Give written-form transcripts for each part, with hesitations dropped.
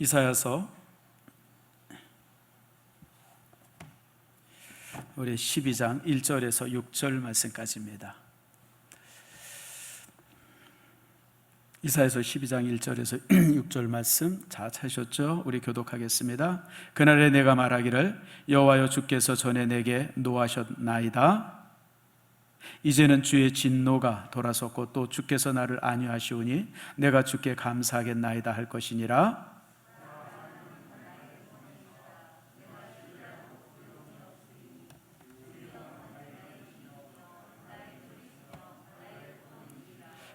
이사야서 우리 12장 1절에서 6절 말씀까지입니다. 이사야서 12장 1절에서 6절 말씀 다 찾으셨죠? 우리 교독하겠습니다. 그날에 내가 말하기를 여호와여 주께서 전에 내게 노하셨나이다. 이제는 주의 진노가 돌아섰고 또 주께서 나를 안위하시오니 내가 주께 감사하겠나이다 할 것이니라.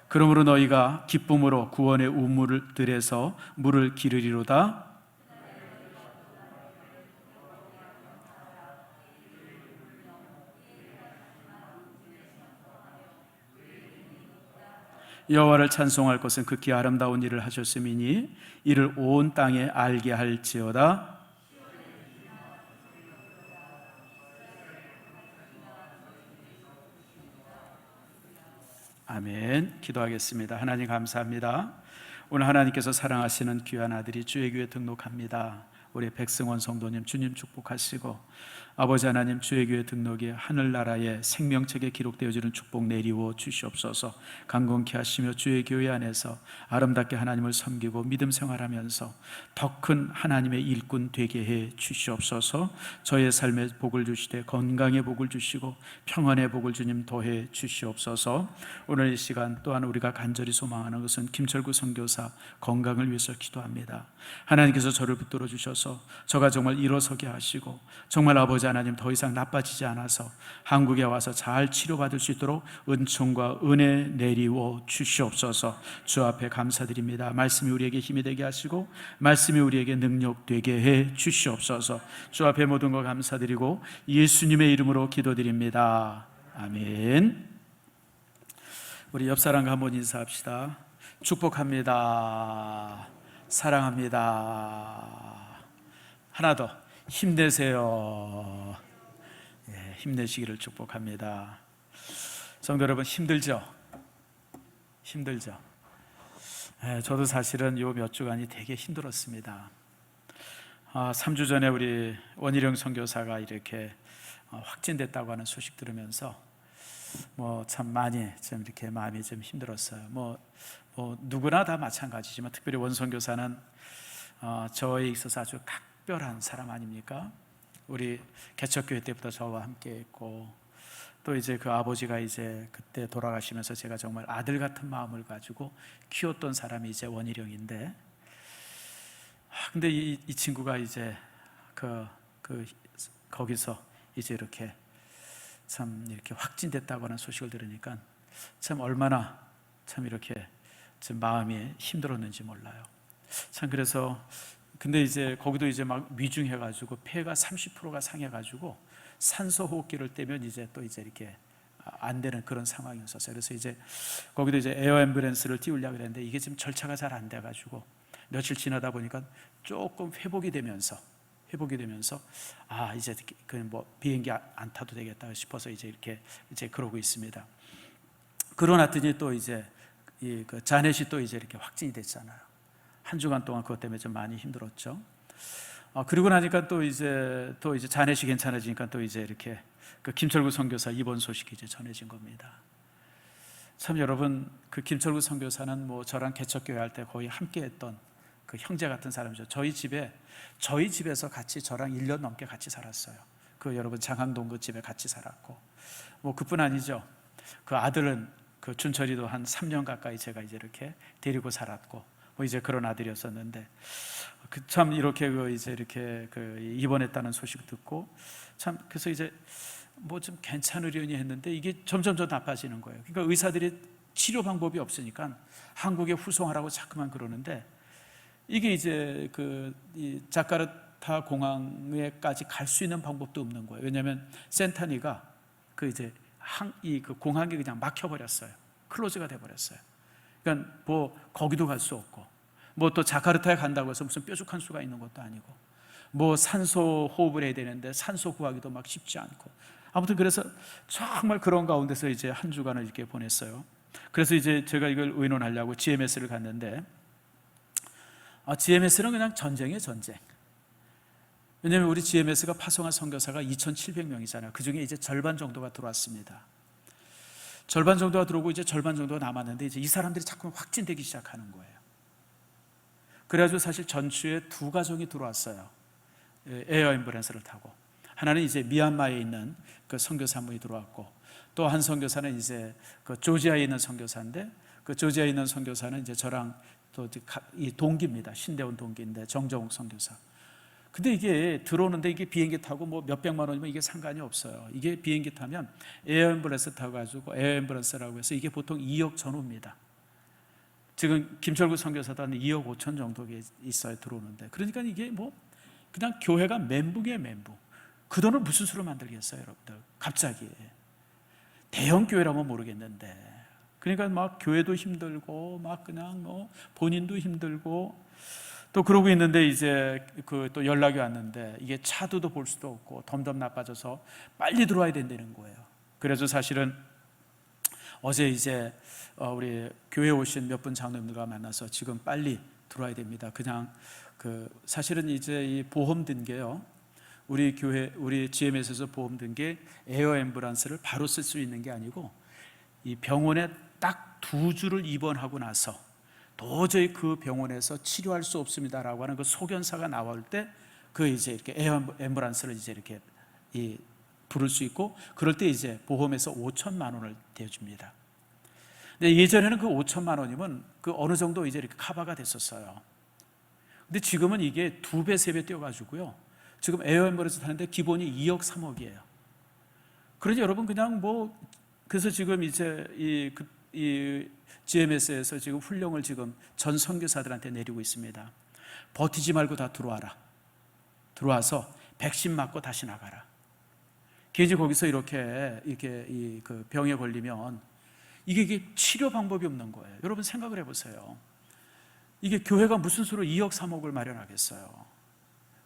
그러므로 너희가 기쁨으로 구원의 우물들에서 물을 기르리로다. 여호와를 찬송할 것은 극히 아름다운 일을 하셨음이니 이를 온 땅에 알게 할지어다. 아멘. 기도하겠습니다. 하나님 감사합니다. 오늘 하나님께서 사랑하시는 귀한 아들이 주의 교회에 등록합니다. 우리 백승원 성도님 주님 축복하시고, 아버지 하나님 주의 교회 등록이 하늘나라의 생명책에 기록되어지는 축복 내리워 주시옵소서. 강건케 하시며 주의 교회 안에서 아름답게 하나님을 섬기고 믿음 생활하면서 더 큰 하나님의 일꾼 되게 해 주시옵소서. 저의 삶에 복을 주시되 건강의 복을 주시고 평안의 복을 주님 더해 주시옵소서. 오늘 이 시간 또한 우리가 간절히 소망하는 것은 김철구 선교사 건강을 위해서 기도합니다. 하나님께서 저를 붙들어 주셔서 저가 정말 일어서게 하시고, 정말 아버지 하나님 더 이상 나빠지지 않아서 한국에 와서 잘 치료받을 수 있도록 은총과 은혜 내리워 주시옵소서. 주 앞에 감사드립니다. 말씀이 우리에게 힘이 되게 하시고 말씀이 우리에게 능력 되게 해 주시옵소서. 주 앞에 모든 것 감사드리고 예수님의 이름으로 기도드립니다. 아멘. 우리 옆 사람과 한번 인사합시다. 축복합니다. 사랑합니다. 하나 더 힘내세요. 힘내시기를 축복합니다. 성도 여러분, 힘들죠? 힘들죠? 저도 사실은 요 몇 주간이 되게 힘들었습니다. 3주 전에 우리 원희룡 선교사가 이렇게 확진됐다고 하는 소식 들으면서 참 많이 좀 이렇게 마음이 좀 힘들었어요. 누구나 다 마찬가지지만 특별히 원 선교사는 저에 있어서 아주 특별한 사람 아닙니까? 우리 개척교회 때부터 저와 함께 했고, 또 이제 그 아버지가 이제 그때 돌아가시면서 제가 정말 아들 같은 마음을 가지고 키웠던 사람이 이제 원희룡인데, 근데 이 친구가 이제 거기서 이제 이렇게 확진됐다고 하는 소식을 들으니까 참 얼마나 참 이렇게 좀 마음이 힘들었는지 몰라요. 참 그래서 근데 이제 거기도 이제 막 위중해가지고 폐가 30%가 상해가지고 산소 호흡기를 떼면 이제 또 이제 이렇게 안 되는 그런 상황이었었어요. 그래서 이제 거기도 이제 에어 앰뷸런스를 띄우려고 했는데 이게 지금 절차가 잘 안 돼가지고 며칠 지나다 보니까 조금 회복이 되면서 이제 비행기 안 타도 되겠다 싶어서 이제 이렇게 이제 그러고 있습니다. 그러놨더니 또 이제 그 자넷이 또 이제 이렇게 확진이 됐잖아요. 한 주간 동안 그것 때문에 좀 많이 힘들었죠. 그리고 나니까 또 이제 자넷이 괜찮아지니까 또 이제 이렇게 그 김철구 선교사 입원 소식이 이제 전해진 겁니다. 참 여러분, 그 김철구 선교사는 저랑 개척교회 할 때 거의 함께했던 그 형제 같은 사람이죠. 저희 집에서 같이 저랑 1년 넘게 같이 살았어요. 그 여러분 장항동 그 집에 같이 살았고, 그뿐 아니죠. 그 아들은 그 준철이도 한 3년 가까이 제가 이제 이렇게 데리고 살았고, 이제 그런 아들이었었는데, 참 이렇게 이제 이렇게 입원했다는 소식 듣고, 참 그래서 이제 좀 괜찮으려니 했는데 이게 점점 더 나빠지는 거예요. 그러니까 의사들이 치료 방법이 없으니까 한국에 후송하라고 자꾸만 그러는데, 이게 이제 이 자카르타 공항에까지 갈 수 있는 방법도 없는 거예요. 왜냐하면 센타니가 이 공항이 그냥 막혀버렸어요. 클로즈가 돼버렸어요. 그러니까 거기도 갈 수 없고, 또 자카르타에 간다고 해서 무슨 뾰족한 수가 있는 것도 아니고, 산소 호흡을 해야 되는데 산소 구하기도 막 쉽지 않고, 아무튼 그래서 정말 그런 가운데서 이제 한 주간을 이렇게 보냈어요. 그래서 이제 제가 이걸 의논하려고 GMS를 갔는데, GMS는 그냥 전쟁이에요, 전쟁. 왜냐하면 우리 GMS가 파송한 선교사가 2,700명이잖아요. 그 중에 이제 절반 정도가 들어왔습니다. 절반 정도가 들어오고 이제 절반 정도가 남았는데 이제 이 사람들이 자꾸 확진되기 시작하는 거예요. 그래가지고 사실 전주에 두 가족이 들어왔어요. 에어 앰뷸런스를 타고. 하나는 이제 미얀마에 있는 그 선교사 한 분이 들어왔고, 또 한 선교사는 이제 그 조지아에 있는 선교사인데, 그 조지아에 있는 선교사는 이제 저랑 또 이 동기입니다. 신대원 동기인데 정정욱 선교사. 근데 이게 들어오는데 이게 비행기 타고 뭐 몇백만 원이면 이게 상관이 없어요. 이게 비행기 타면 에어 앰뷸런스 타고 가지고 에어 앰뷸런스라고 해서 이게 보통 2억 전후입니다. 지금 김철구 선교사도 한 2억 5천 정도 있어요, 들어오는데. 그러니까 이게 뭐 그냥 교회가 멘붕이에요, 멘붕. 그 돈을 무슨 수로 만들겠어요, 여러분들? 갑자기 대형 교회라면 모르겠는데. 그러니까 막 교회도 힘들고 막 그냥 뭐 본인도 힘들고 또 그러고 있는데 이제 그 또 연락이 왔는데 이게 차도도 볼 수도 없고 덤덤 나빠져서 빨리 들어와야 된다는 거예요. 그래서 사실은 어제 이제 우리 교회 오신 몇 분 장로님들과 만나서 지금 빨리 들어와야 됩니다. 그냥 그 사실은 이제 이 보험 든 게요, 우리 교회 우리 GMS에서 보험 든 게 에어 앰뷸런스를 바로 쓸 수 있는 게 아니고 이 병원에 딱 2주를 입원하고 나서 도저히 그 병원에서 치료할 수 없습니다라고 하는 그 소견서가 나올 때 그 이제 이렇게 에어 앰뷸런스를 이제 이렇게 부를 수 있고, 그럴 때 이제 보험에서 5천만 원을 대줍니다. 근데 예전에는 그 5천만 원이면 그 어느 정도 이제 이렇게 커버가 됐었어요. 근데 지금은 이게 2배, 3배 뛰어가지고요. 지금 에어 앰뷸런스 타는데 기본이 2억, 3억이에요. 그러니 여러분 그냥 뭐 그래서 지금 이제 이 GMS에서 지금 훈령을 지금 전 선교사들한테 내리고 있습니다. 버티지 말고 다 들어와서 백신 맞고 다시 나가라. 괜히 거기서 이렇게 그 병에 걸리면 이게 치료 방법이 없는 거예요. 여러분 생각을 해보세요. 이게 교회가 무슨 수로 2억 3억을 마련하겠어요.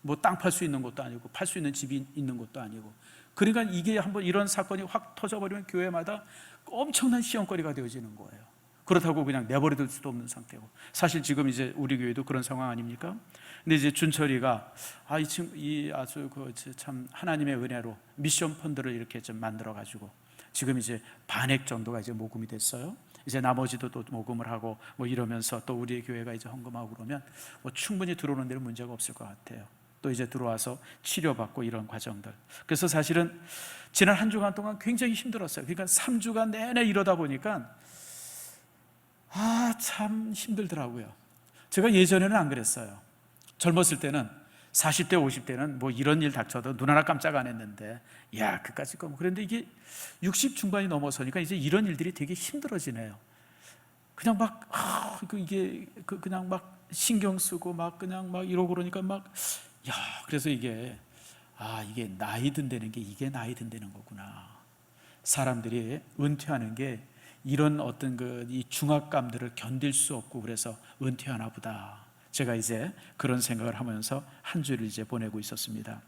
뭐 땅 팔 수 있는 것도 아니고 팔 수 있는 집이 있는 것도 아니고. 그러니까 이게 한번 이런 사건이 확 터져버리면 교회마다 엄청난 시험거리가 되어지는 거예요. 그렇다고 그냥 내버려둘 수도 없는 상태고. 사실 지금 이제 우리 교회도 그런 상황 아닙니까? 근데 이제 준철이가 아주 참 하나님의 은혜로 미션 펀드를 이렇게 좀 만들어 가지고 지금 이제 반액 정도가 이제 모금이 됐어요. 이제 나머지도 또 모금을 하고 뭐 이러면서 또 우리 교회가 이제 헌금하고 그러면 뭐 충분히 들어오는 데는 문제가 없을 것 같아요. 또 이제 들어와서 치료받고 이런 과정들. 그래서 사실은 지난 한 주간 동안 굉장히 힘들었어요. 그러니까 3주간 내내 이러다 보니까 참 힘들더라고요. 제가 예전에는 안 그랬어요. 젊었을 때는 40대 50대는 뭐 이런 일 닥쳐도 눈 하나 깜짝 안 했는데 그까짓 거 그런데 이게 60 중반이 넘어서니까 이제 이런 일들이 되게 힘들어지네요. 그냥 막 그냥 막 신경 쓰고 막 그냥 막 이러고 그러니까 그래서 이게 나이 든다는 게 이게 나이 든다는 거구나. 사람들이 은퇴하는 게 이런 어떤 이 중압감들을 견딜 수 없고 그래서 은퇴하나 보다. 제가 이제 그런 생각을 하면서 한 주를 이제 보내고 있었습니다.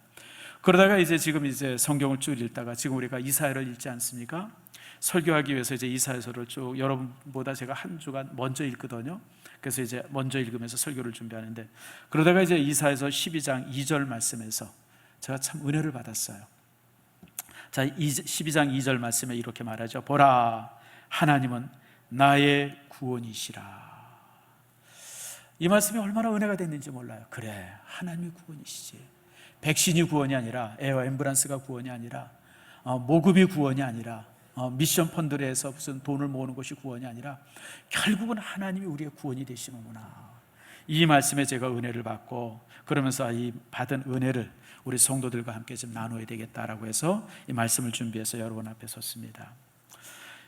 그러다가 이제 지금 이제 성경을 쭉 읽다가 지금 우리가 이사야를 읽지 않습니까? 설교하기 위해서 이제 이사야서를 쭉 여러분보다 제가 한 주간 먼저 읽거든요. 그래서 이제 먼저 읽으면서 설교를 준비하는데 그러다가 이제 이사야서 12장 2절 말씀에서 제가 참 은혜를 받았어요. 자, 12장 2절 말씀에 이렇게 말하죠. 보라, 하나님은 나의 구원이시라. 이 말씀이 얼마나 은혜가 됐는지 몰라요. 그래, 하나님이 구원이시지. 백신이 구원이 아니라, 에어 앰뷸런스가 구원이 아니라, 모금이 구원이 아니라, 미션 펀드를 해서 무슨 돈을 모으는 것이 구원이 아니라 결국은 하나님이 우리의 구원이 되시는구나. 이 말씀에 제가 은혜를 받고 그러면서 이 받은 은혜를 우리 성도들과 함께 좀 나눠야 되겠다라고 해서 이 말씀을 준비해서 여러분 앞에 섰습니다.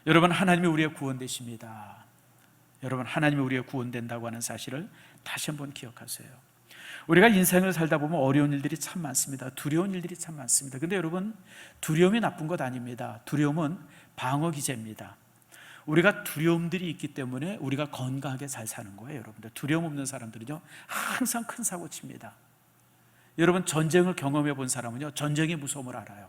여러분, 하나님이 우리의 구원 되십니다. 여러분, 하나님이 우리의 구원된다고 하는 사실을 다시 한번 기억하세요. 우리가 인생을 살다 보면 어려운 일들이 참 많습니다. 두려운 일들이 참 많습니다. 근데 여러분, 두려움이 나쁜 것 아닙니다. 두려움은 방어 기제입니다. 우리가 두려움들이 있기 때문에 우리가 건강하게 잘 사는 거예요. 여러분들, 두려움 없는 사람들은요 항상 큰 사고 칩니다. 여러분, 전쟁을 경험해 본 사람은요 전쟁의 무서움을 알아요.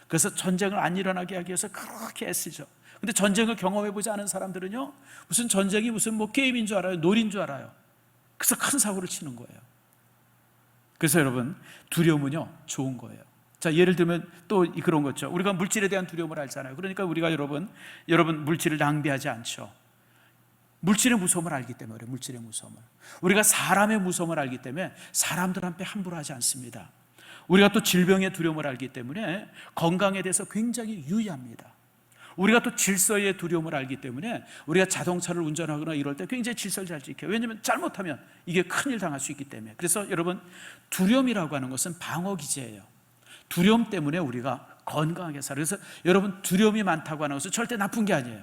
그래서 전쟁을 안 일어나게 하기 위해서 그렇게 애쓰죠. 근데 전쟁을 경험해 보지 않은 사람들은요 무슨 전쟁이 무슨 뭐 게임인 줄 알아요. 놀인 줄 알아요. 그래서 큰 사고를 치는 거예요. 그래서 여러분, 두려움은요 좋은 거예요. 자, 예를 들면 또 그런 거죠. 우리가 물질에 대한 두려움을 알잖아요. 그러니까 우리가 여러분 물질을 낭비하지 않죠. 물질의 무서움을 알기 때문에 그래요. 물질의 무서움을. 우리가 사람의 무서움을 알기 때문에 사람들한테 함부로 하지 않습니다. 우리가 또 질병의 두려움을 알기 때문에 건강에 대해서 굉장히 유의합니다. 우리가 또 질서의 두려움을 알기 때문에 우리가 자동차를 운전하거나 이럴 때 굉장히 질서를 잘 지켜요. 왜냐하면 잘못하면 이게 큰일 당할 수 있기 때문에. 그래서 여러분, 두려움이라고 하는 것은 방어기제예요. 두려움 때문에 우리가 건강하게 살아요. 그래서 여러분, 두려움이 많다고 하는 것은 절대 나쁜 게 아니에요.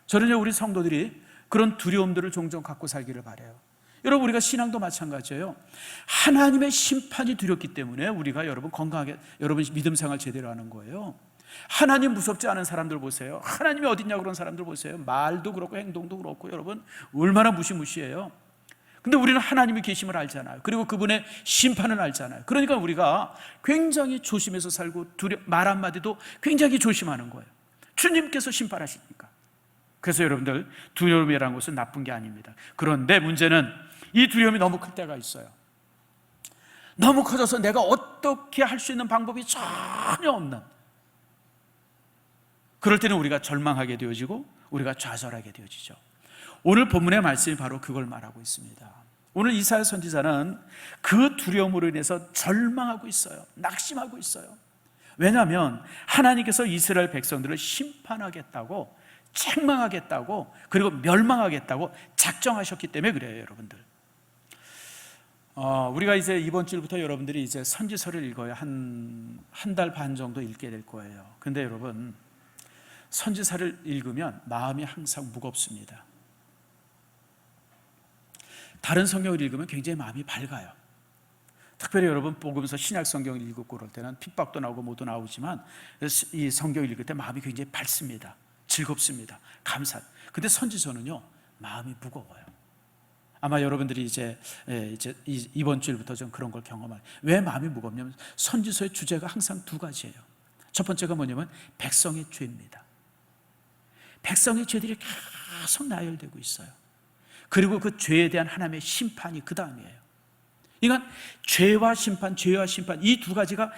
저는요, 우리 성도들이 그런 두려움들을 종종 갖고 살기를 바라요. 여러분, 우리가 신앙도 마찬가지예요. 하나님의 심판이 두렵기 때문에 우리가 여러분 건강하게 여러분 믿음 생활 제대로 하는 거예요. 하나님 무섭지 않은 사람들 보세요. 하나님이 어딨냐 그런 사람들 보세요. 말도 그렇고 행동도 그렇고 여러분 얼마나 무시무시해요. 근데 우리는 하나님이 계심을 알잖아요. 그리고 그분의 심판을 알잖아요. 그러니까 우리가 굉장히 조심해서 살고 말 한마디도 굉장히 조심하는 거예요. 주님께서 심판하시니까. 그래서 여러분들, 두려움이라는 것은 나쁜 게 아닙니다. 그런데 문제는 이 두려움이 너무 클 때가 있어요. 너무 커져서 내가 어떻게 할 수 있는 방법이 전혀 없는, 그럴 때는 우리가 절망하게 되어지고 우리가 좌절하게 되어지죠. 오늘 본문의 말씀이 바로 그걸 말하고 있습니다. 오늘 이사야 선지자는 그 두려움으로 인해서 절망하고 있어요. 낙심하고 있어요. 왜냐하면 하나님께서 이스라엘 백성들을 심판하겠다고, 책망하겠다고, 그리고 멸망하겠다고 작정하셨기 때문에 그래요, 여러분들. 우리가 이제 이번 주부터 여러분들이 이제 선지서를 읽어야 한 달 반 정도 읽게 될 거예요. 근데 여러분, 선지서를 읽으면 마음이 항상 무겁습니다. 다른 성경을 읽으면 굉장히 마음이 밝아요. 특별히 여러분 복음서 신약 성경을 읽고 그럴 때는 핍박도 나오고 뭐도 나오지만 이 성경을 읽을 때 마음이 굉장히 밝습니다. 즐겁습니다. 감사. 근데 선지서는요 마음이 무거워요. 아마 여러분들이 이제 이번 주일부터 좀 그런 걸 경험할. 왜 마음이 무겁냐면 선지서의 주제가 항상 두 가지예요. 첫 번째가 뭐냐면 백성의 죄입니다. 백성의 죄들이 계속 나열되고 있어요. 그리고 그 죄에 대한 하나님의 심판이 그 다음이에요. 그러니까 죄와 심판 이 두 가지가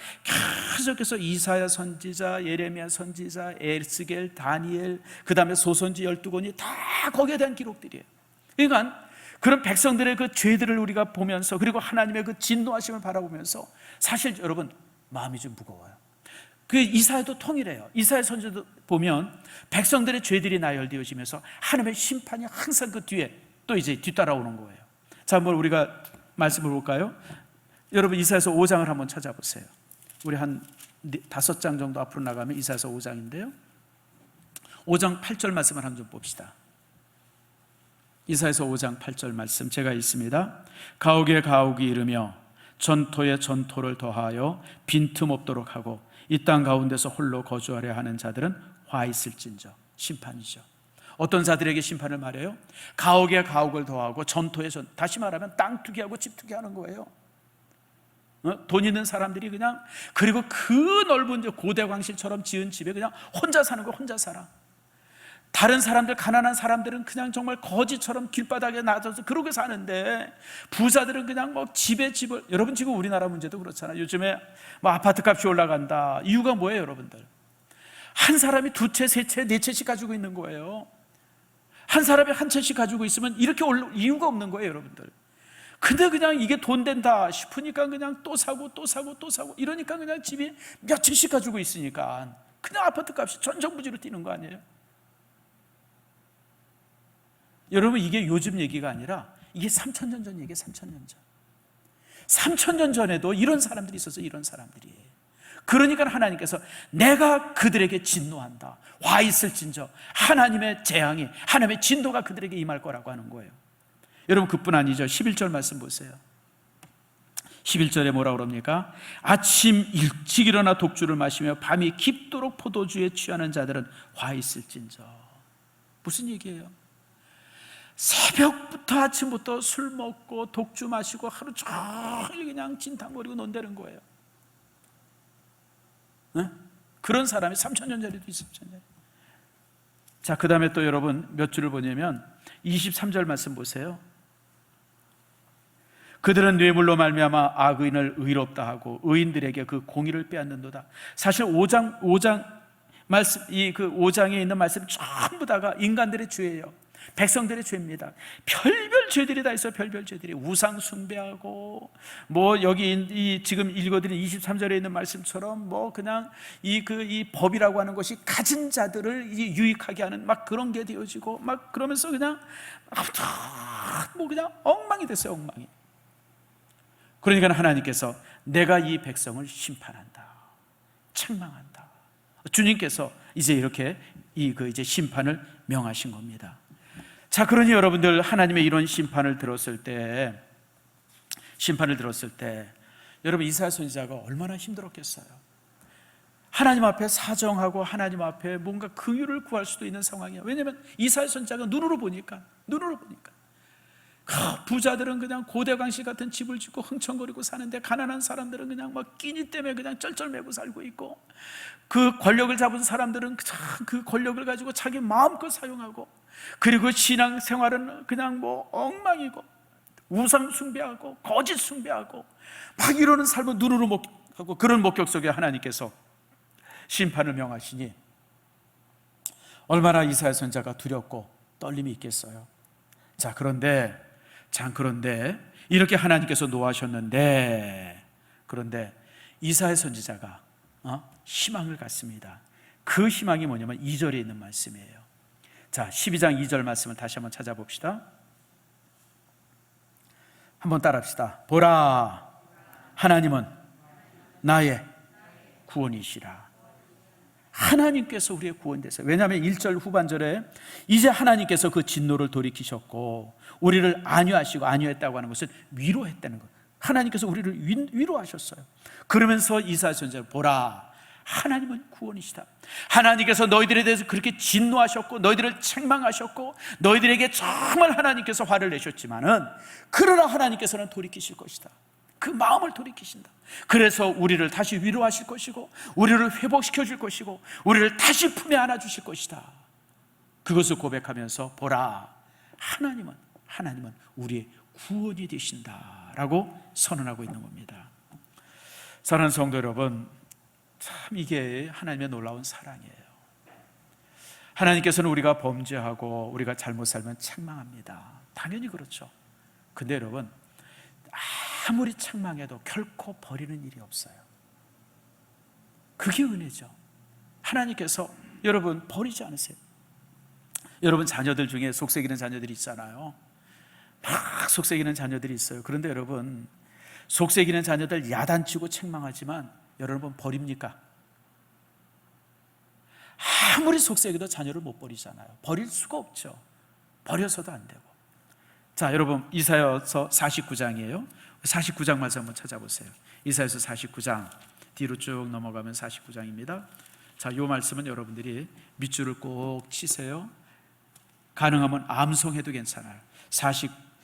계속해서 이사야 선지자, 예레미야 선지자, 에스겔, 다니엘, 그 다음에 소선지 12권이 다 거기에 대한 기록들이에요. 그러니까 그런 백성들의 그 죄들을 우리가 보면서, 그리고 하나님의 그 진노하심을 바라보면서 사실 여러분 마음이 좀 무거워요. 그 이사야도 통일해요. 이사야 선지도 보면 백성들의 죄들이 나열되어지면서 하나님의 심판이 항상 그 뒤에 또 이제 뒤따라오는 거예요. 자, 한번 우리가 말씀을 볼까요? 여러분 이사야서 5장을 한번 찾아보세요. 우리 한 5장 정도 앞으로 나가면 이사야서 5장인데요 5장 8절 말씀을 한번 좀 봅시다. 이사야서 5장 8절 말씀 제가 읽습니다. 가옥에 가옥이 이르며 전토에 전토를 더하여 빈틈없도록 하고 이 땅 가운데서 홀로 거주하려 하는 자들은 화 있을진저. 심판이죠. 어떤 자들에게 심판을 말해요? 가옥에 가옥을 더하고 전토에 전, 다시 말하면 땅 투기하고 집 투기하는 거예요. 돈 있는 사람들이 그냥, 그리고 그 넓은 고대 광실처럼 지은 집에 그냥 혼자 사는 거, 혼자 살아. 다른 사람들, 가난한 사람들은 그냥 정말 거지처럼 길바닥에 놔둬서 그러고 사는데, 부자들은 그냥 뭐 집에 집을, 여러분 지금 우리나라 문제도 그렇잖아요. 요즘에 뭐 아파트 값이 올라간다. 이유가 뭐예요, 여러분들? 한 사람이 두 채, 세 채, 네 채씩 가지고 있는 거예요. 한 사람이 한 채씩 가지고 있으면 이렇게 올 이유가 없는 거예요, 여러분들. 근데 그냥 이게 돈 된다 싶으니까 그냥 또 사고 또 사고 또 사고, 이러니까 그냥 집이 몇 채씩 가지고 있으니까 그냥 아파트 값이 천정부지로 뛰는 거 아니에요? 여러분 이게 요즘 얘기가 아니라 이게 3,000년 전 얘기예요. 3,000년 전. 3,000년 전에도 이런 사람들이 있어서 이런 사람들이. 그러니까 하나님께서 내가 그들에게 진노한다. 화 있을진저. 하나님의 재앙이, 하나님의 진노가 그들에게 임할 거라고 하는 거예요. 여러분 그뿐 아니죠. 11절 말씀 보세요. 11절에 뭐라고 그럽니까? 아침 일찍 일어나 독주를 마시며 밤이 깊도록 포도주에 취하는 자들은 화 있을진저. 무슨 얘기예요? 새벽부터 아침부터 술 먹고 독주 마시고 하루 종일 그냥 진탕거리고 논다는 거예요. 네? 그런 사람이 3,000년 전에도 있었잖아요. 자, 그 다음에 또 여러분 몇 줄을 보냐면 23절 말씀 보세요. 그들은 뇌물로 말미암아 악인을 의롭다 하고 의인들에게 그 공의를 빼앗는도다. 사실 5장 말씀, 그 5장에 있는 말씀 전부 다가 인간들의 죄예요. 백성들의 죄입니다. 별별 죄들이 다 있어요. 별별 죄들이. 우상 숭배하고, 뭐 여기 지금 읽어드린 23절에 있는 말씀처럼 뭐 그냥 이 법이라고 하는 것이 가진 자들을 유익하게 하는 막 그런 게 되어지고, 막 그러면서 그냥 뭐 그냥 엉망이 됐어요. 엉망이. 그러니까 하나님께서 내가 이 백성을 심판한다, 책망한다. 주님께서 이제 이렇게 이제 심판을 명하신 겁니다. 자, 그러니 여러분들, 하나님의 이런 심판을 들었을 때 여러분, 이사야 선지자가 얼마나 힘들었겠어요. 하나님 앞에 사정하고 하나님 앞에 뭔가 긍휼을 구할 수도 있는 상황이에요. 왜냐하면 이사야 선지자가 눈으로 보니까 부자들은 그냥 고대광시 같은 집을 짓고 흥청거리고 사는데, 가난한 사람들은 그냥 막 끼니 때문에 그냥 쩔쩔매고 살고 있고, 그 권력을 잡은 사람들은 그 권력을 가지고 자기 마음껏 사용하고, 그리고 신앙 생활은 그냥 뭐 엉망이고, 우상 숭배하고 거짓 숭배하고 막 이러는 삶을 눈으로 하고, 그런 목격 속에 하나님께서 심판을 명하시니 얼마나 이사야 선지자가 두렵고 떨림이 있겠어요. 자, 그런데 이렇게 하나님께서 노하셨는데, 그런데 이사야 선지자가 희망을 갖습니다. 그 희망이 뭐냐면 2절에 있는 말씀이에요. 자, 12장 2절 말씀을 다시 한번 찾아봅시다. 한번 따라합시다. 보라, 하나님은 나의 구원이시라. 하나님께서 우리의 구원이 되세요. 왜냐하면 1절 후반절에 이제 하나님께서 그 진노를 돌이키셨고 우리를 안위했다고 하는 것은 위로했다는 것. 하나님께서 우리를 위로하셨어요. 그러면서 이사야 선지자, 보라, 하나님은 구원이시다. 하나님께서 너희들에 대해서 그렇게 진노하셨고 너희들을 책망하셨고 너희들에게 정말 하나님께서 화를 내셨지만은, 그러나 하나님께서는 돌이키실 것이다. 그 마음을 돌이키신다. 그래서 우리를 다시 위로하실 것이고 우리를 회복시켜 줄 것이고 우리를 다시 품에 안아 주실 것이다. 그것을 고백하면서 보라, 하나님은 우리의 구원이 되신다라고 선언하고 있는 겁니다. 사랑하는 성도 여러분, 참 이게 하나님의 놀라운 사랑이에요. 하나님께서는 우리가 범죄하고 우리가 잘못 살면 책망합니다. 당연히 그렇죠. 근데 여러분, 아무리 책망해도 결코 버리는 일이 없어요. 그게 은혜죠. 하나님께서 여러분 버리지 않으세요. 여러분 자녀들 중에 속썩이는 자녀들이 있잖아요. 막 속썩이는 자녀들이 있어요. 그런데 여러분, 속썩이는 자녀들 야단치고 책망하지만 여러분 버립니까? 아무리 속썩여도 자녀를 못 버리잖아요. 버릴 수가 없죠. 버려서도 안 되고. 자, 여러분 이사야서 49장이에요 49장 말씀 한번 찾아보세요. 이사야서 49장 뒤로 쭉 넘어가면 49장입니다 자, 이 말씀은 여러분들이 밑줄을 꼭 치세요. 가능하면 암송해도 괜찮아요.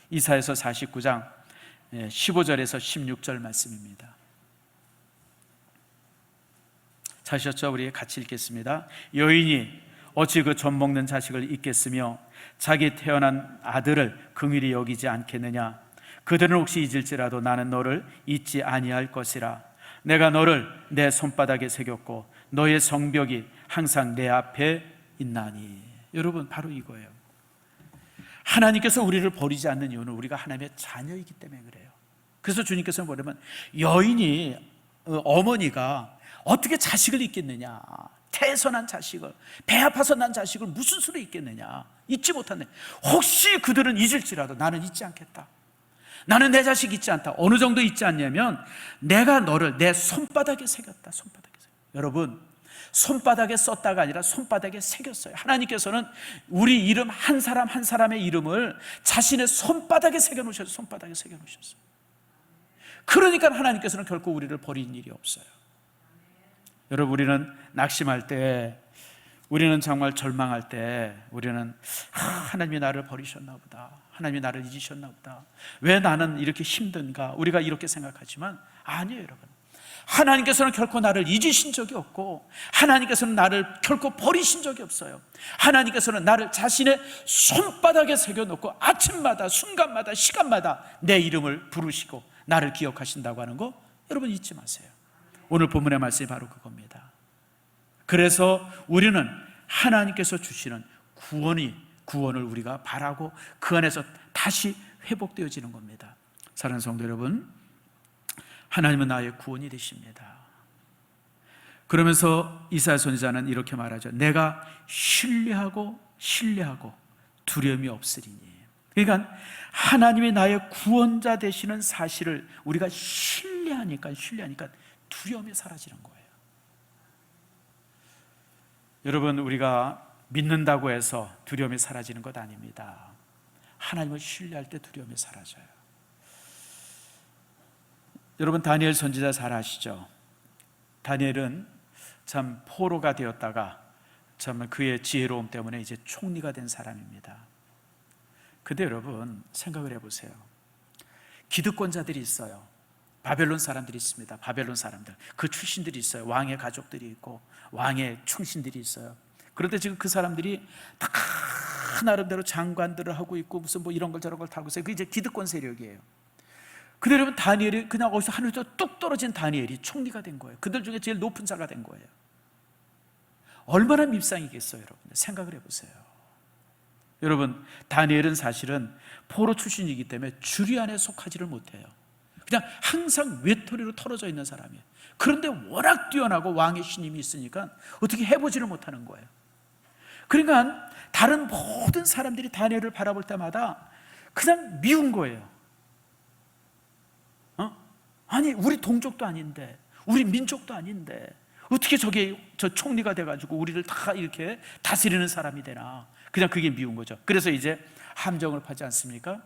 이사야서 49장 15절에서 16절 말씀입니다. 찾으셨죠? 우리 같이 읽겠습니다. 여인이 어찌 그 젖 먹는 자식을 잊겠으며 자기 태어난 아들을 긍휼히 여기지 않겠느냐. 그들은 혹시 잊을지라도 나는 너를 잊지 아니할 것이라. 내가 너를 내 손바닥에 새겼고 너의 성벽이 항상 내 앞에 있나니. 여러분, 바로 이거예요. 하나님께서 우리를 버리지 않는 이유는 우리가 하나님의 자녀이기 때문에 그래요. 그래서 주님께서는 뭐냐면, 여인이, 어머니가 어떻게 자식을 잊겠느냐, 태어난 자식을, 배 아파서 난 자식을 무슨 수로 잊겠느냐, 잊지 못하네. 혹시 그들은 잊을지라도 나는 잊지 않겠다. 나는 내 자식 잊지 않다. 어느 정도 잊지 않냐면, 내가 너를 내 손바닥에 새겼다. 손바닥에 새겼다. 여러분, 손바닥에 썼다가 아니라 손바닥에 새겼어요. 하나님께서는 우리 이름 한 사람 한 사람의 이름을 자신의 손바닥에 새겨놓으셨어요. 손바닥에 새겨놓으셨어요. 그러니까 하나님께서는 결코 우리를 버리는 일이 없어요. 여러분, 우리는 낙심할 때, 우리는 정말 절망할 때, 우리는 하나님이 나를 버리셨나 보다, 하나님이 나를 잊으셨나 보다, 왜 나는 이렇게 힘든가, 우리가 이렇게 생각하지만 아니에요. 여러분, 하나님께서는 결코 나를 잊으신 적이 없고 하나님께서는 나를 결코 버리신 적이 없어요. 하나님께서는 나를 자신의 손바닥에 새겨놓고 아침마다 순간마다 시간마다 내 이름을 부르시고 나를 기억하신다고 하는 거 여러분 잊지 마세요. 오늘 본문의 말씀이 바로 그겁니다. 그래서 우리는 하나님께서 주시는 구원을 우리가 바라고 그 안에서 다시 회복되어지는 겁니다. 사랑하는 성도 여러분, 하나님은 나의 구원이 되십니다. 그러면서 이사야 선지자는 이렇게 말하죠. 내가 신뢰하고 두려움이 없으리니. 그러니까 하나님이 나의 구원자 되시는 사실을 우리가 신뢰하니까 두려움이 사라지는 거예요. 여러분, 우리가 믿는다고 해서 두려움이 사라지는 것 아닙니다. 하나님을 신뢰할 때 두려움이 사라져요. 여러분, 다니엘 선지자 잘 아시죠? 다니엘은 참 포로가 되었다가 참 그의 지혜로움 때문에 이제 총리가 된 사람입니다. 근데 여러분 생각을 해보세요. 기득권자들이 있어요. 바벨론 사람들이 있습니다. 바벨론 사람들, 그 출신들이 있어요. 왕의 가족들이 있고 왕의 충신들이 있어요. 그런데 지금 그 사람들이 다 나름대로 장관들을 하고 있고 무슨 뭐 이런 걸 저런 걸 타고 있어요. 그게 이제 기득권 세력이에요. 근데 여러분, 다니엘이 그냥 어디서 하늘에서 뚝 떨어진 다니엘이 총리가 된 거예요. 그들 중에 제일 높은 자가 된 거예요. 얼마나 밉상이겠어요, 여러분. 생각을 해보세요. 여러분, 다니엘은 사실은 포로 출신이기 때문에 주리 안에 속하지를 못해요. 그냥 항상 외톨이로 털어져 있는 사람이에요. 그런데 워낙 뛰어나고 왕의 신임이 있으니까 어떻게 해보지를 못하는 거예요. 그러니까 다른 모든 사람들이 다니엘을 바라볼 때마다 그냥 미운 거예요. 아니, 우리 동족도 아닌데, 우리 민족도 아닌데 어떻게 저 총리가 돼가지고 우리를 다 이렇게 다스리는 사람이 되나. 그냥 그게 미운 거죠. 그래서 이제 함정을 파지 않습니까?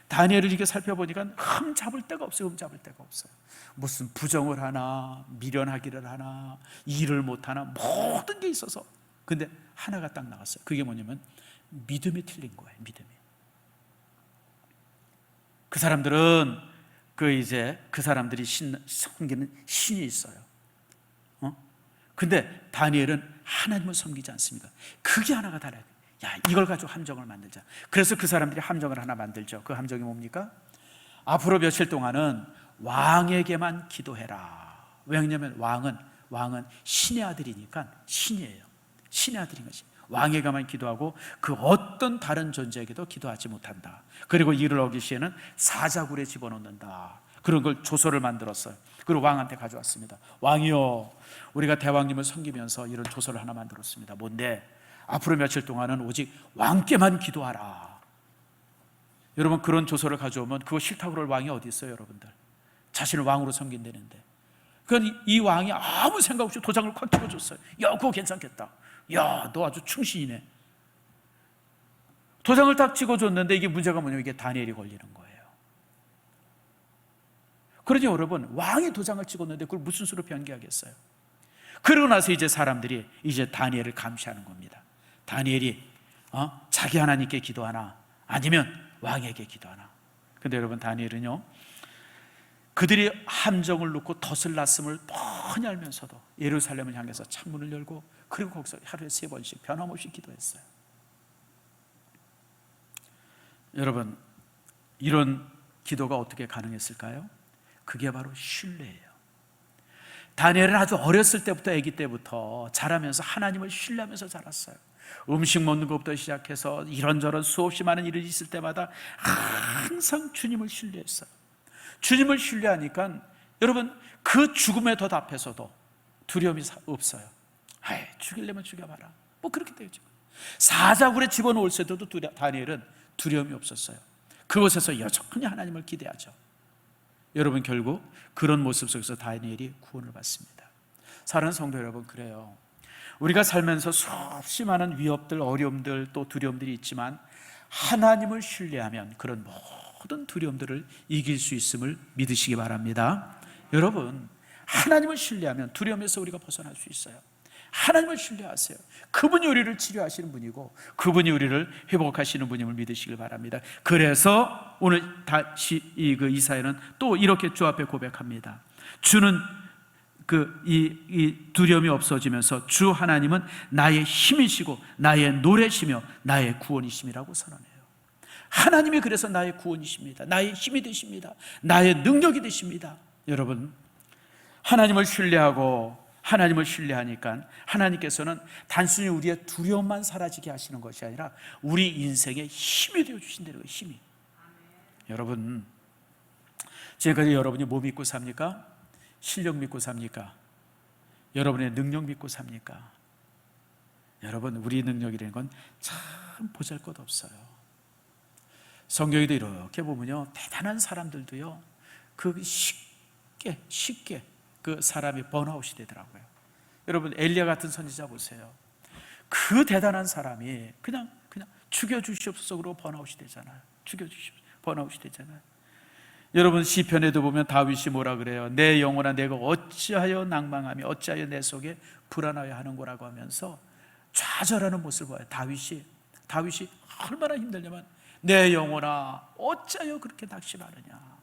다니엘을 이렇게 살펴보니까 흠잡을 데가 없어요. 무슨 부정을 하나, 미련하기를 하나, 일을 못하나, 모든 게 있어서. 근데 하나가 딱 나왔어요. 그게 뭐냐면 믿음이 틀린 거예요. 믿음이. 그 사람들은 그 사람들이 섬기는 신이 있어요. 근데 다니엘은 하나님을 섬기지 않습니까? 그게 하나가 달라요. 야, 이걸 가지고 함정을 만들자. 그래서 그 사람들이 함정을 하나 만들죠. 그 함정이 뭡니까? 앞으로 며칠 동안은 왕에게만 기도해라. 왜냐하면 왕은 신의 아들이니까 신이에요. 신의 아들인 것이. 왕에게만 기도하고 그 어떤 다른 존재에게도 기도하지 못한다. 그리고 이를 어기시에는 사자굴에 집어넣는다. 그런 걸 조서를 만들었어요. 그리고 왕한테 가져왔습니다. 왕이요, 우리가 대왕님을 섬기면서 이런 조서를 하나 만들었습니다. 뭔데? 앞으로 며칠 동안은 오직 왕께만 기도하라. 여러분, 그런 조서를 가져오면 그거 싫다고 그럴 왕이 어디 있어요, 여러분들? 자신을 왕으로 섬긴다는데. 그러니까 이 왕이 아무 생각 없이 도장을 콱 찍어줬어요. 야, 그거 괜찮겠다. 야, 너 아주 충신이네. 도장을 딱 찍어줬는데 이게 문제가 뭐냐면 이게 다니엘이 걸리는 거예요. 그러니 여러분, 왕이 도장을 찍었는데 그걸 무슨 수로 변개하겠어요? 그러고 나서 이제 사람들이 이제 다니엘을 감시하는 겁니다. 다니엘이 자기 하나님께 기도하나 아니면 왕에게 기도하나. 근데 여러분, 다니엘은요, 그들이 함정을 놓고 덫을 놨음을 뻔히 알면서도 예루살렘을 향해서 창문을 열고 그리고 거기서 하루에 3번씩 변함없이 기도했어요. 여러분, 이런 기도가 어떻게 가능했을까요? 그게 바로 신뢰예요. 다니엘은 아주 어렸을 때부터, 아기 때부터 자라면서 하나님을 신뢰하면서 자랐어요. 음식 먹는 것부터 시작해서 이런저런 수없이 많은 일이 있을 때마다 항상 주님을 신뢰했어요. 주님을 신뢰하니까 여러분, 그 죽음에 더 앞에서도 두려움이 없어요. 아이, 죽이려면 죽여봐라. 뭐 그렇게 되죠. 사자굴에 집어넣을 때도 다니엘은 두려움이 없었어요. 그곳에서 여전히 하나님을 기대하죠. 여러분, 결국 그런 모습 속에서 다니엘이 구원을 받습니다. 사랑하는 성도 여러분, 그래요. 우리가 살면서 수없이 많은 위협들, 어려움들, 또 두려움들이 있지만 하나님을 신뢰하면 그런 모든 두려움들을 이길 수 있음을 믿으시기 바랍니다. 여러분, 하나님을 신뢰하면 두려움에서 우리가 벗어날 수 있어요. 하나님을 신뢰하세요. 그분이 우리를 치료하시는 분이고 그분이 우리를 회복하시는 분임을 믿으시길 바랍니다. 그래서 오늘 다시 이사야는 또 이렇게 주 앞에 고백합니다. 주는 이 두려움이 없어지면서 주 하나님은 나의 힘이시고 나의 노래시며 나의 구원이심이라고 선언해요. 하나님이 그래서 나의 구원이십니다. 나의 힘이 되십니다. 나의 능력이 되십니다. 여러분, 하나님을 신뢰하니까 하나님께서는 단순히 우리의 두려움만 사라지게 하시는 것이 아니라 우리 인생의 힘이 되어 주신다는 거예요. 힘이. 여러분, 지금까지 여러분이 뭐 믿고 삽니까? 실력 믿고 삽니까? 여러분의 능력 믿고 삽니까? 여러분, 우리 능력이라는 건 참 보잘것없어요. 성경에도 이렇게 보면요, 대단한 사람들도요, 그 쉽게 그 사람이 번아웃이 되더라고요. 여러분, 엘리야 같은 선지자 보세요. 그 대단한 사람이 그냥 죽여주시옵소서 그러고 번아웃이 되잖아요. 번아웃이 되잖아요. 여러분, 시편에도 보면 다윗이 뭐라 그래요? 내 영혼아, 내가 어찌하여 낭망하며 어찌하여 내 속에 불안하여 하는 거라고 하면서 좌절하는 모습을 봐요. 다윗이 얼마나 힘들냐면, 내 영혼아 어찌하여 그렇게 낙심하느냐.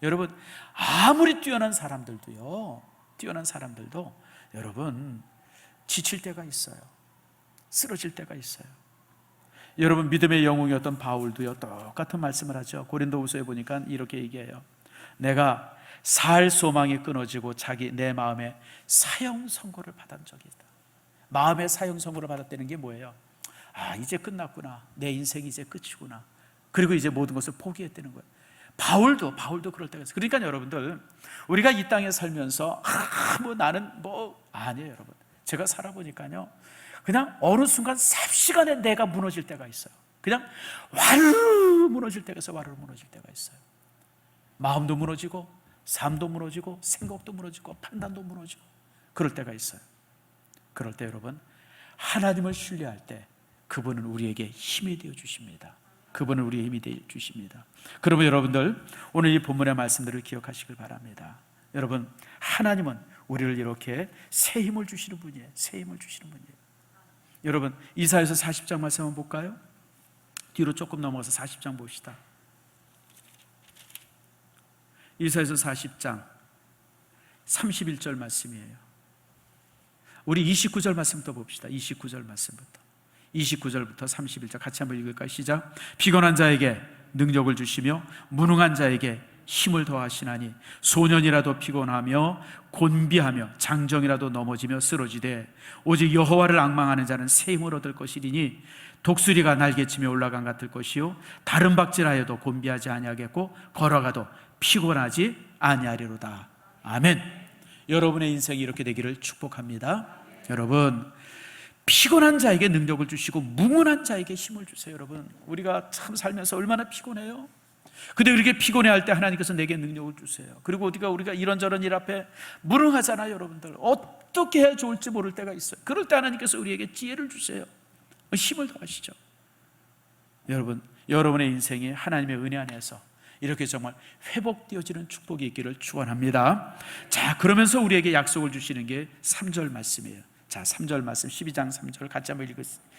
여러분, 아무리 뛰어난 사람들도 여러분 지칠 때가 있어요. 쓰러질 때가 있어요. 여러분, 믿음의 영웅이었던 바울도요, 똑같은 말씀을 하죠. 고린도후서에 보니까 이렇게 얘기해요. 내가 살 소망이 끊어지고 내 마음에 사형 선고를 받은 적이 있다. 마음의 사형 선고를 받았다는 게 뭐예요? 이제 끝났구나. 내 인생이 이제 끝이구나. 그리고 이제 모든 것을 포기했다는 거예요. 바울도 그럴 때가 있어요. 그러니까 여러분들, 우리가 이 땅에 살면서 나는 아니에요. 여러분, 제가 살아보니까요, 그냥 어느 순간 삽시간에 내가 무너질 때가 있어요. 그냥 와르르 무너질 때가 있어요. 와르르 무너질 때가 있어요. 마음도 무너지고 삶도 무너지고 생각도 무너지고 판단도 무너지고 그럴 때가 있어요. 그럴 때 여러분, 하나님을 신뢰할 때 그분은 우리에게 힘이 되어 주십니다. 그분은 우리의 힘이 되어 주십니다. 그러면 여러분들, 오늘 이 본문의 말씀들을 기억하시길 바랍니다. 여러분, 하나님은 우리를 이렇게 새 힘을 주시는 분이에요. 새 힘을 주시는 분이에요. 여러분, 이사야서 40장 말씀 한번 볼까요? 뒤로 조금 넘어가서 40장 봅시다. 이사야서 40장 31절 말씀이에요. 우리 29절 말씀부터 봅시다. 29절 말씀부터 31절 같이 한번 읽을까요? 시작. 피곤한 자에게 능력을 주시며 무능한 자에게 힘을 더하시나니 소년이라도 피곤하며 곤비하며 장정이라도 넘어지며 쓰러지되 오직 여호와를 앙망하는 자는 새 힘을 얻을 것이리니 독수리가 날개치며 올라간 같을 것이요 다른 박질하여도 곤비하지 아니하겠고 걸어가도 피곤하지 아니하리로다. 아멘. 여러분의 인생이 이렇게 되기를 축복합니다. 여러분, 피곤한 자에게 능력을 주시고 무능한 자에게 힘을 주세요. 여러분, 우리가 참 살면서 얼마나 피곤해요. 근데 이렇게 피곤해할 때 하나님께서 내게 능력을 주세요. 그리고 우리가 이런저런 일 앞에 무능하잖아요. 여러분들, 어떻게 해야 좋을지 모를 때가 있어요. 그럴 때 하나님께서 우리에게 지혜를 주세요. 힘을 더하시죠. 여러분, 여러분의 인생이 하나님의 은혜 안에서 이렇게 정말 회복되어지는 축복이 있기를 축원합니다. 자, 그러면서 우리에게 약속을 주시는 게 3절 말씀이에요. 자, 3절 말씀, 12장 3절 같이 한번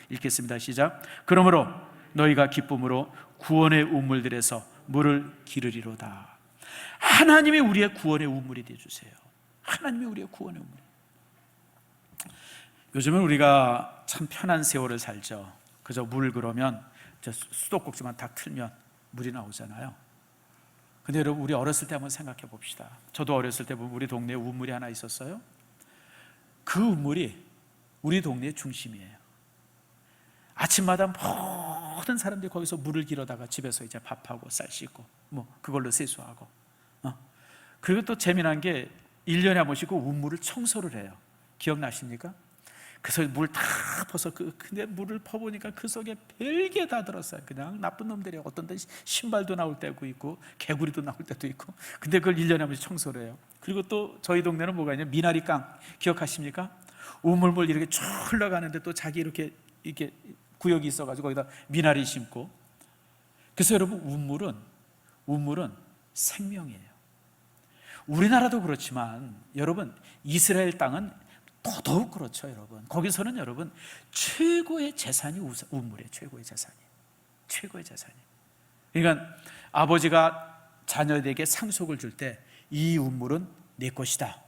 읽겠습니다. 시작. 그러므로 너희가 기쁨으로 구원의 우물들에서 물을 기르리로다. 하나님이 우리의 구원의 우물이 되어주세요. 하나님이 우리의 구원의 우물. 요즘은 우리가 참 편한 세월을 살죠. 그저 물 그러면 수도꼭지만 딱 틀면 물이 나오잖아요. 근데 여러분, 우리 어렸을 때 한번 생각해 봅시다. 저도 어렸을 때 보면 우리 동네에 우물이 하나 있었어요. 그 우물이 우리 동네의 중심이에요. 아침마다 모든 사람들이 거기서 물을 길어다가 집에서 이제 밥하고 쌀 씻고 그걸로 세수하고 그리고 또 재미난 게 1년에 한 번씩 그 우물을 청소를 해요. 기억나십니까? 그래서 물 다 퍼서 근데 물을 퍼보니까 그 속에 별게 다 들었어요. 그냥 나쁜 놈들이 어떤 데 신발도 나올 때도 있고 개구리도 나올 때도 있고. 근데 그걸 1년에 한 번씩 청소를 해요. 그리고 또 저희 동네는 뭐가 있냐면 미나리깡 기억하십니까? 우물물 이렇게 쭉 흘러가는데 또 자기 이렇게 구역이 있어가지고 거기다 미나리 심고. 그래서 여러분, 우물은 생명이에요. 우리나라도 그렇지만 여러분, 이스라엘 땅은 더더욱 그렇죠. 여러분, 거기서는 여러분 최고의 재산이 우물이에요. 최고의 재산이. 그러니까 아버지가 자녀에게 상속을 줄 때 이 우물은 내 것이다,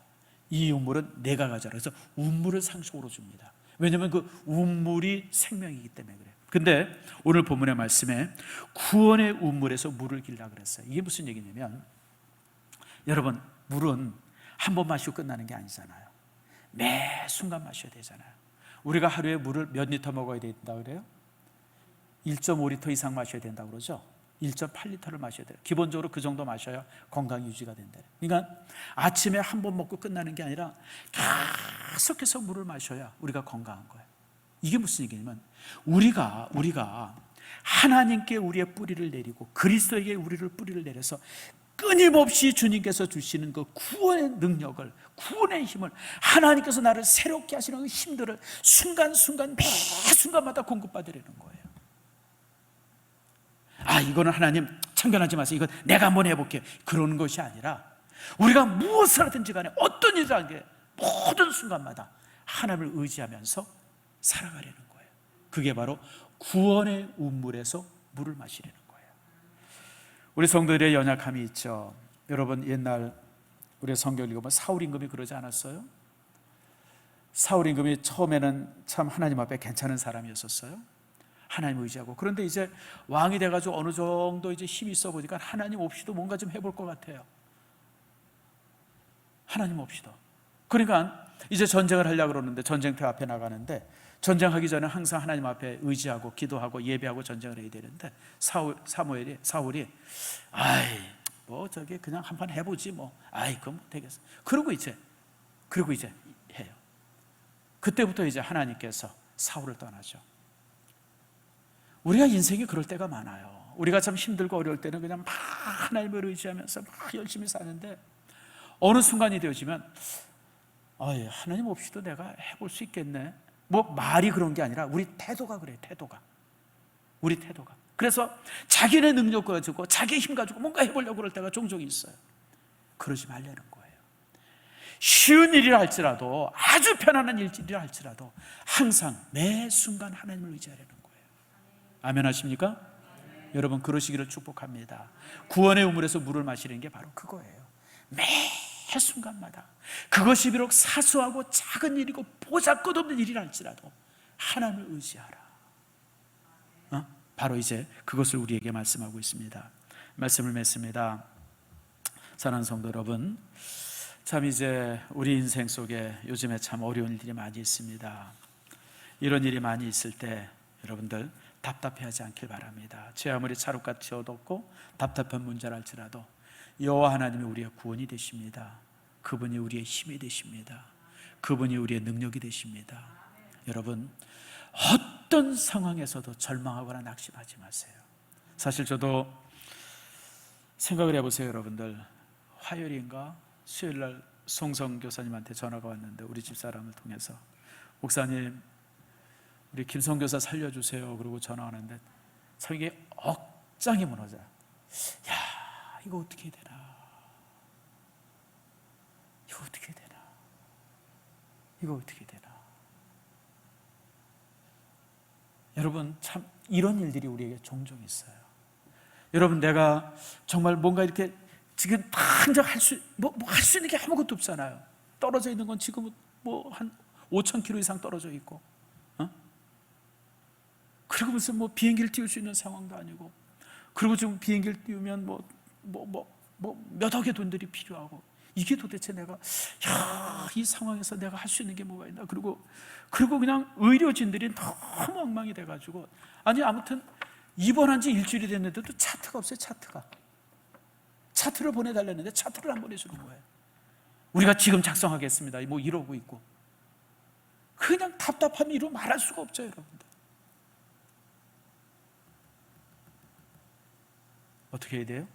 이 우물은 내가 가져라. 그래서 우물을 상속으로 줍니다. 왜냐하면 그 우물이 생명이기 때문에 그래요. 근데 오늘 본문의 말씀에 구원의 우물에서 물을 길라 그랬어요. 이게 무슨 얘기냐면, 여러분, 물은 한 번 마시고 끝나는 게 아니잖아요. 매 순간 마셔야 되잖아요. 우리가 하루에 물을 몇 리터 먹어야 된다고 그래요? 1.5리터 이상 마셔야 된다고 그러죠. 1.8리터를 마셔야 돼요. 기본적으로 그 정도 마셔야 건강 유지가 된다. 그러니까 아침에 한 번 먹고 끝나는 게 아니라 계속해서 물을 마셔야 우리가 건강한 거예요. 이게 무슨 얘기냐면, 우리가 하나님께 우리의 뿌리를 내리고 그리스도에게 우리를 뿌리를 내려서 끊임없이 주님께서 주시는 그 구원의 능력을, 구원의 힘을, 하나님께서 나를 새롭게 하시는 그 힘들을 순간순간 매 순간마다 공급받으려는 거예요. 이거는 하나님 참견하지 마세요, 이건 내가 한번 해볼게요, 그러는 것이 아니라 우리가 무엇을 하든지 간에 어떤 일을 하는 게 모든 순간마다 하나님을 의지하면서 살아가려는 거예요. 그게 바로 구원의 우물에서 물을 마시려는 거예요. 우리 성도들의 연약함이 있죠. 여러분, 옛날 우리 성경 읽으면 사울 임금이 그러지 않았어요? 사울 임금이 처음에는 참 하나님 앞에 괜찮은 사람이었었어요. 하나님 의지하고. 그런데 이제 왕이 돼가지고 어느 정도 이제 힘이 있어 보니까 하나님 없이도 뭔가 좀 해볼 것 같아요. 하나님 없이도. 그러니까 이제 전쟁을 하려고 그러는데, 전쟁터 앞에 나가는데, 전쟁하기 전에 항상 하나님 앞에 의지하고 기도하고 예배하고 전쟁을 해야 되는데, 사울이 뭐 저기 그냥 한판 해보지 뭐, 그럼 되겠어. 그러고 이제 해요. 그때부터 이제 하나님께서 사울을 떠나죠. 우리가 인생이 그럴 때가 많아요. 우리가 참 힘들고 어려울 때는 그냥 막 하나님을 의지하면서 막 열심히 사는데, 어느 순간이 되어지면 하나님 없이도 내가 해볼 수 있겠네. 뭐 말이 그런 게 아니라 우리 태도가 그래요. 우리 태도가. 그래서 자기네 능력 가지고 자기 힘 가지고 뭔가 해보려고 그럴 때가 종종 있어요. 그러지 말라는 거예요. 쉬운 일이라 할지라도, 아주 편안한 일이라 할지라도 항상 매 순간 하나님을 의지하려는 거예요. 아멘 하십니까? 여러분, 그러시기를 축복합니다. 구원의 우물에서 물을 마시는 게 바로 그거예요. 매 순간마다, 그것이 비록 사소하고 작은 일이고 보잘것없는 일이라 할지라도 하나님을 의지하라. 바로 이제 그것을 우리에게 말씀하고 있습니다. 말씀을 맺습니다. 사랑하는 성도 여러분, 참 이제 우리 인생 속에 요즘에 참 어려운 일들이 많이 있습니다. 이런 일이 많이 있을 때 여러분들 답답해하지 않길 바랍니다. 제 아무리 찰흙같이 어둡고 답답한 문제라 할지라도 여호와 하나님이 우리의 구원이 되십니다. 그분이 우리의 힘이 되십니다. 그분이 우리의 능력이 되십니다. 여러분, 어떤 상황에서도 절망하거나 낙심하지 마세요. 사실 저도 생각을 해보세요. 여러분들, 화요일인가 수요일날 송성 교사님한테 전화가 왔는데, 우리 집사람을 통해서, 목사님 우리 김성 교사 살려주세요. 그러고 전화 오는데 참 이게 억장이 무너져요. 이거 어떻게 해야 되나, 이거 어떻게 해야 되나, 이거 어떻게 해야 되나. 여러분, 참 이런 일들이 우리에게 종종 있어요. 여러분, 내가 정말 뭔가 이렇게 지금 당장 할 수 있는 게 아무것도 없잖아요. 떨어져 있는 건 지금 뭐 한 5,000km 이상 떨어져 있고, 그리고 무슨 뭐 비행기를 띄울 수 있는 상황도 아니고, 그리고 지금 비행기를 띄우면 몇 억의 돈들이 필요하고, 이게 도대체 내가 이 상황에서 내가 할 수 있는 게 뭐가 있나. 그리고 그냥 의료진들이 너무 엉망이 돼가지고, 아무튼 입원한 지 일주일이 됐는데도 차트가 없어요. 차트를 보내달랬는데 차트를 안 보내주는 거예요. 우리가 지금 작성하겠습니다 뭐 이러고 있고, 그냥 답답함이 이루 말할 수가 없죠. 여러분들, 어떻게 해야 돼요?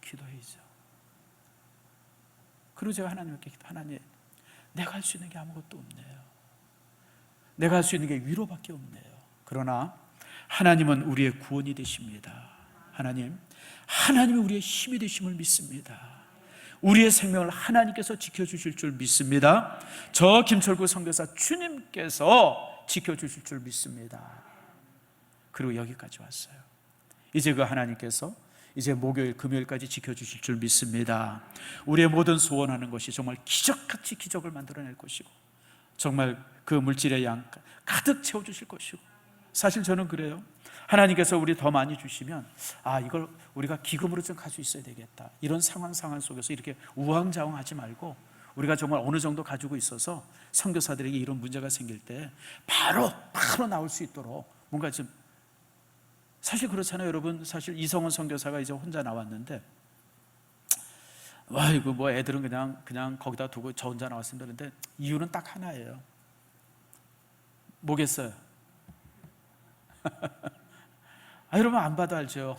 기도해야죠. 그리고 제가 하나님께 하나님, 내가 할 수 있는 게 아무것도 없네요. 내가 할 수 있는 게 위로밖에 없네요. 그러나 하나님은 우리의 구원이 되십니다. 하나님이 우리의 힘이 되심을 믿습니다. 우리의 생명을 하나님께서 지켜주실 줄 믿습니다. 저 김철구 선교사 주님께서 지켜주실 줄 믿습니다. 그리고 여기까지 왔어요. 이제 그 하나님께서 이제 목요일, 금요일까지 지켜주실 줄 믿습니다. 우리의 모든 소원하는 것이 정말 기적같이 기적을 만들어낼 것이고 정말 그 물질의 양 가득 채워주실 것이고, 사실 저는 그래요. 하나님께서 우리 더 많이 주시면 이걸 우리가 기금으로 좀 가지고 있어야 되겠다, 이런 상황 속에서 이렇게 우왕좌왕하지 말고 우리가 정말 어느 정도 가지고 있어서 선교사들에게 이런 문제가 생길 때 바로 나올 수 있도록 뭔가 좀, 사실 그렇잖아요 여러분. 사실 이성원 선교사가 이제 혼자 나왔는데 이거 뭐 애들은 그냥 거기다 두고 저 혼자 나왔습니다. 그런데 이유는 딱 하나예요. 뭐겠어요? 여러분 안 봐도 알죠.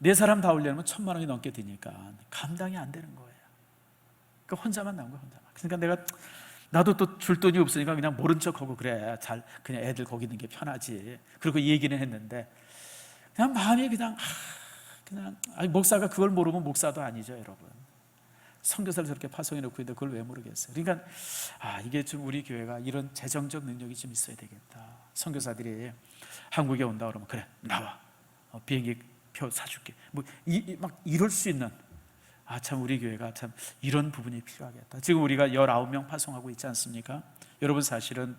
4사람 다 올려면 1,000만 원이 넘게 드니까 감당이 안 되는 거예요. 그러니까 혼자만 나온 거야, 혼자만. 그러니까 나도 또 줄 돈이 없으니까 그냥 모른 척하고 그래, 그냥 애들 거기 있는 게 편하지, 그리고 얘기는 했는데 그냥 마음이 그냥 목사가 그걸 모르면 목사도 아니죠 여러분. 선교사를 저렇게 파송해 놓고 있는데 그걸 왜 모르겠어요. 그러니까 이게 좀 우리 교회가 이런 재정적 능력이 좀 있어야 되겠다. 선교사들이 한국에 온다 그러면 그래 나와, 비행기 표 사줄게, 막 이럴 수 있는, 참 우리 교회가 참 이런 부분이 필요하겠다. 지금 우리가 19명 파송하고 있지 않습니까? 여러분 사실은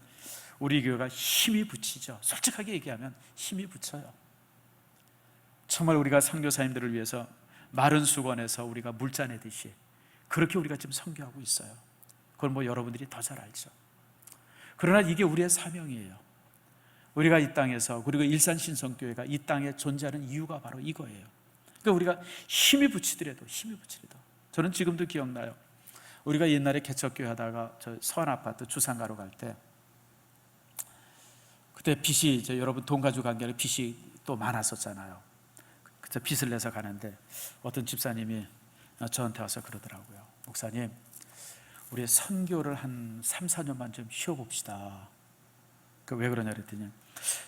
우리 교회가 힘이 붙이죠. 솔직하게 얘기하면 힘이 붙여요. 정말 우리가 선교사님들을 위해서 마른 수건에서 우리가 물짜 내듯이 그렇게 우리가 지금 선교하고 있어요. 그걸 여러분들이 더 잘 알죠. 그러나 이게 우리의 사명이에요. 우리가 이 땅에서, 그리고 일산신성교회가 이 땅에 존재하는 이유가 바로 이거예요. 그러니까 우리가 힘이 붙이더라도 저는 지금도 기억나요. 우리가 옛날에 개척교회 하다가 저 서안아파트 주상가로 갈 때, 그때 빚이 이제 여러분 돈 가지고 간 게 아니라 빚이 또 많았었잖아요. 그때 빚을 내서 가는데 어떤 집사님이 저한테 와서 그러더라고요. 목사님, 우리 선교를 한 3, 4년만 좀 쉬어봅시다. 왜 그러냐 그랬더니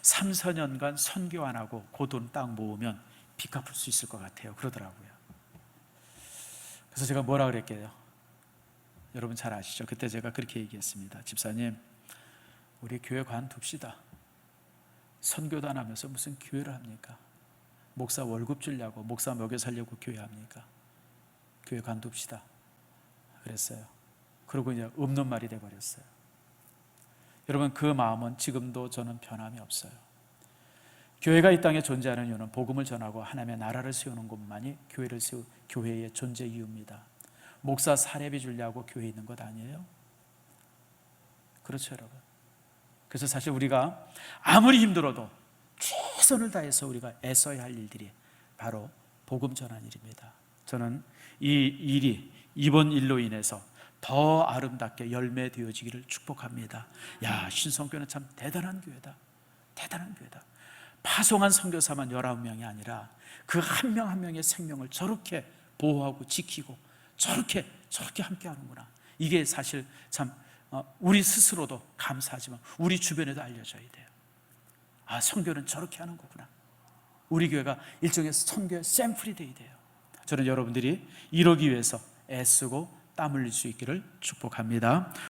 3, 4년간 선교 안 하고 그 돈 딱 모으면 빚 갚을 수 있을 것 같아요 그러더라고요. 그래서 제가 뭐라 그랬게요? 여러분 잘 아시죠? 그때 제가 그렇게 얘기했습니다. 집사님, 우리 교회 관둡시다. 선교도 안 하면서 무슨 교회를 합니까? 목사 월급 주려고, 목사 먹여 살려고 교회 합니까? 교회 관둡시다 그랬어요. 그러고 이제 없는 말이 돼버렸어요. 여러분 그 마음은 지금도 저는 변함이 없어요. 교회가 이 땅에 존재하는 이유는 복음을 전하고 하나님의 나라를 세우는 것만이 교회의 존재 이유입니다. 목사 사례비 주려고 교회에 있는 것 아니에요? 그렇죠 여러분. 그래서 사실 우리가 아무리 힘들어도 최선을 다해서 우리가 애써야 할 일들이 바로 복음 전한 일입니다. 저는 이 일이 이번 일로 인해서 더 아름답게 열매되어지기를 축복합니다. 신성교회는 참 대단한 교회다. 대단한 교회다. 파송한 선교사만 19명이 아니라 그 한 명 한 명의 생명을 저렇게 보호하고 지키고 저렇게 함께 하는구나. 이게 사실 참 우리 스스로도 감사하지만 우리 주변에도 알려져야 돼요. 선교는 저렇게 하는 거구나. 우리 교회가 일종의 선교의 샘플이 돼야 돼요. 저는 여러분들이 이러기 위해서 애쓰고 땀 흘릴 수 있기를 축복합니다.